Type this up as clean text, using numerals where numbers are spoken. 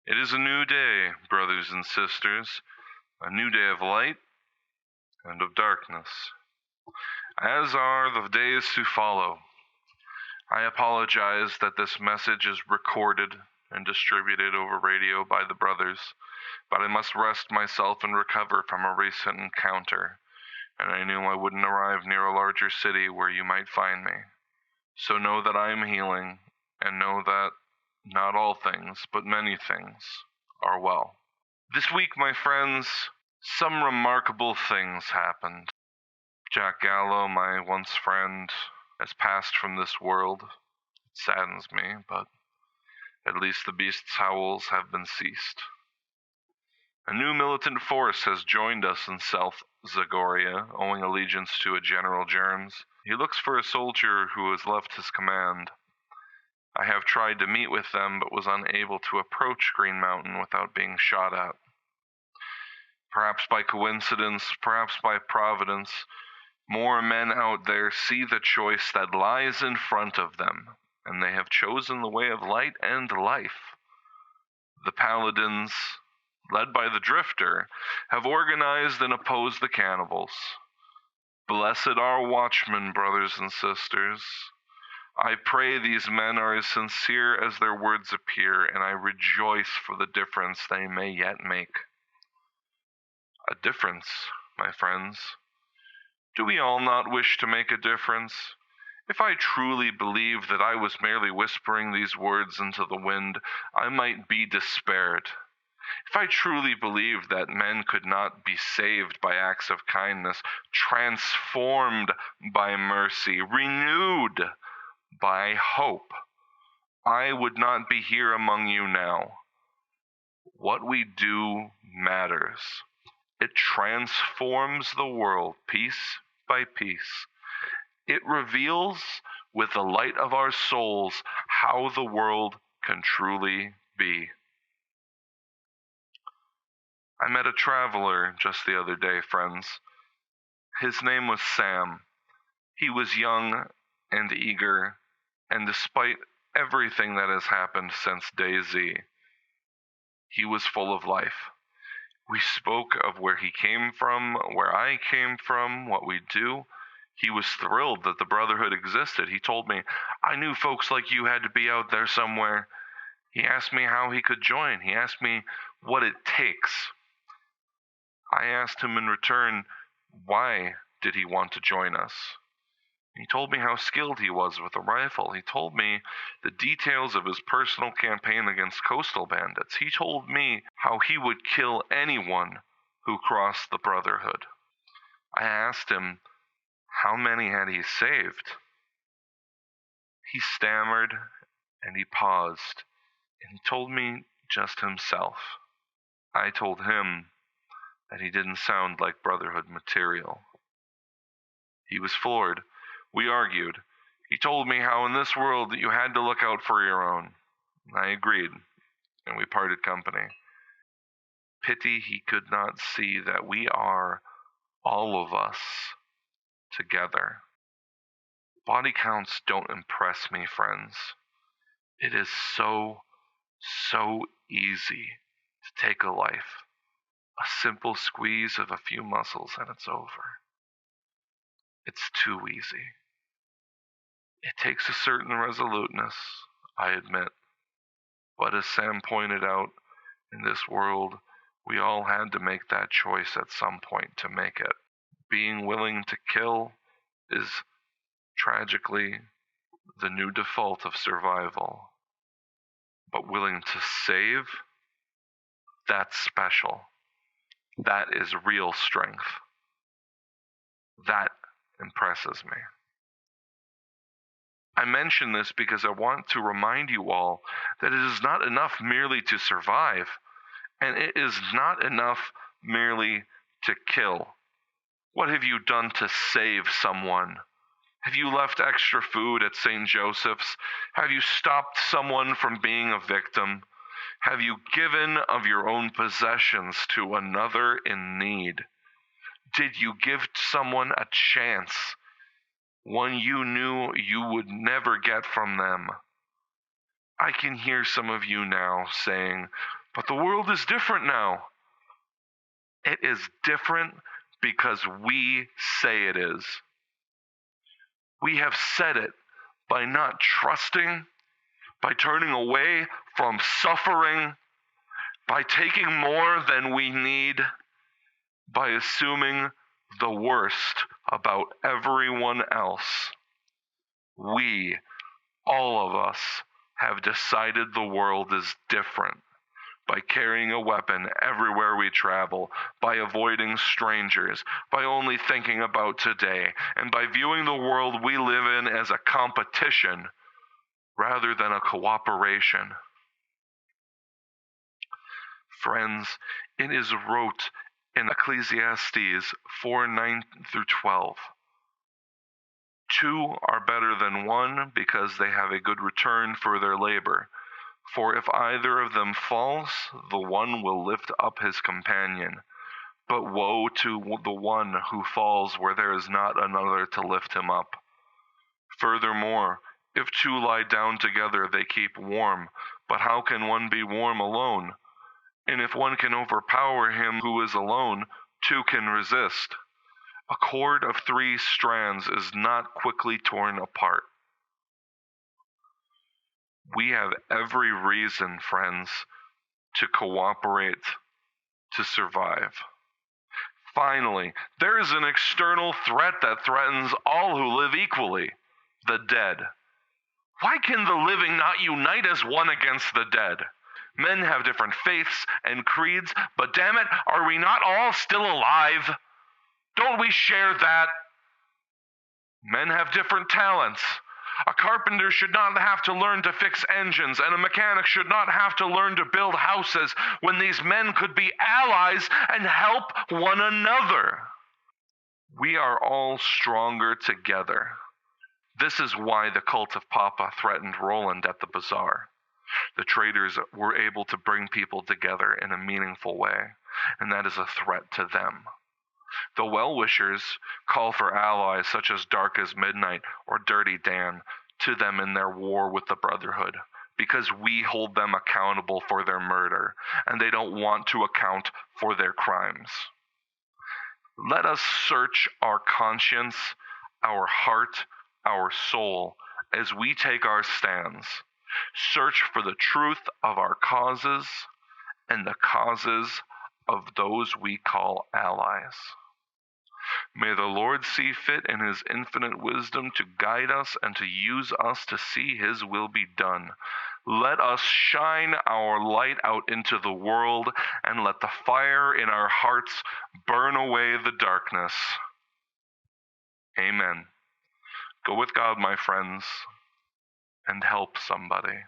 It is a new day, brothers and sisters, a new day of light and of darkness, as are the days to follow. I apologize that this message is recorded and distributed over radio by the brothers, but I must rest myself and recover from a recent encounter, and I knew I wouldn't arrive near a larger city where you might find me. So know that I am healing, and know that not all things, but many things, are well. This week, my friends, some remarkable things happened. Jack Gallo, my once friend, has passed from this world. It saddens me, but at least the beast's howls have been ceased. A new militant force has joined us in South Zagoria, owing allegiance to a General Germs. He looks for a soldier who has left his command. I have tried to meet with them, but was unable to approach Green Mountain without being shot at. Perhaps by coincidence, perhaps by providence, more men out there see the choice that lies in front of them, and they have chosen the way of light and life. The Paladins, led by the Drifter, have organized and opposed the cannibals. Blessed are watchmen, brothers and sisters. I pray these men are as sincere as their words appear, and I rejoice for the difference they may yet make. A difference, my friends. Do we all not wish to make a difference? If I truly believed that I was merely whispering these words into the wind, I might be despaired. If I truly believed that men could not be saved by acts of kindness, transformed by mercy, renewed by hope, I would not be here among you now. What we do matters. It transforms the world piece by piece. It reveals with the light of our souls how the world can truly be. I met a traveler just the other day, friends. His name was Sam. He was young and eager, and despite everything that has happened since DayZ, he was full of life. We spoke of where he came from, where I came from, what we do. He was thrilled that the Brotherhood existed. He told me, I knew folks like you had to be out there somewhere. He asked me how he could join. He asked me what it takes. I asked him in return, why did he want to join us? He told me how skilled he was with a rifle. He told me the details of his personal campaign against coastal bandits. He told me how he would kill anyone who crossed the Brotherhood. I asked him how many had he saved. He stammered and he paused, and he told me just himself. I told him that he didn't sound like Brotherhood material. He was floored. We argued. He told me how in this world that you had to look out for your own. I agreed, and we parted company. Pity he could not see that we are, all of us, together. Body counts don't impress me, friends. It is so easy to take a life. A simple squeeze of a few muscles and it's over. It's too easy. It takes a certain resoluteness, I admit. But as Sam pointed out, in this world, we all had to make that choice at some point to make it. Being willing to kill is, tragically, the new default of survival. But willing to save? That's special. That is real strength. That impresses me. I mention this because I want to remind you all that it is not enough merely to survive, and it is not enough merely to kill. What have you done to save someone? Have you left extra food at St. Joseph's? Have you stopped someone from being a victim? Have you given of your own possessions to another in need? Did you give someone a chance, one you knew you would never get from them? I can hear some of you now saying, But the world is different now. It is different because we say it is. We have said it by not trusting, by turning away from suffering, by taking more than we need, by assuming the worst about everyone else. We, all of us, have decided the world is different by carrying a weapon everywhere we travel, by avoiding strangers, by only thinking about today, and by viewing the world we live in as a competition rather than a cooperation. Friends, it is wrote in Ecclesiastes 4:9-12. Two are better than one because they have a good return for their labor. For if either of them falls, the one will lift up his companion. But woe to the one who falls where there is not another to lift him up. Furthermore, if two lie down together, they keep warm. But how can one be warm alone? And if one can overpower him who is alone, two can resist. A cord of 3 strands is not quickly torn apart. We have every reason, friends, to cooperate to survive. Finally, there is an external threat that threatens all who live equally: the dead. Why can the living not unite as one against the dead? Men have different faiths and creeds, but damn it, are we not all still alive? Don't we share that? Men have different talents. A carpenter should not have to learn to fix engines, and a mechanic should not have to learn to build houses, when these men could be allies and help one another. We are all stronger together. This is why the cult of Papa threatened Roland at the bazaar. The traders were able to bring people together in a meaningful way, and that is a threat to them. The well-wishers call for allies such as Dark as Midnight or Dirty Dan to them in their war with the Brotherhood, because we hold them accountable for their murder, and they don't want to account for their crimes. Let us search our conscience, our heart, our soul, as we take our stands. Search for the truth of our causes and the causes of those we call allies. May the Lord see fit in his infinite wisdom to guide us and to use us to see his will be done. Let us shine our light out into the world, and let the fire in our hearts burn away the darkness. Amen. Go with God, my friends, and help somebody.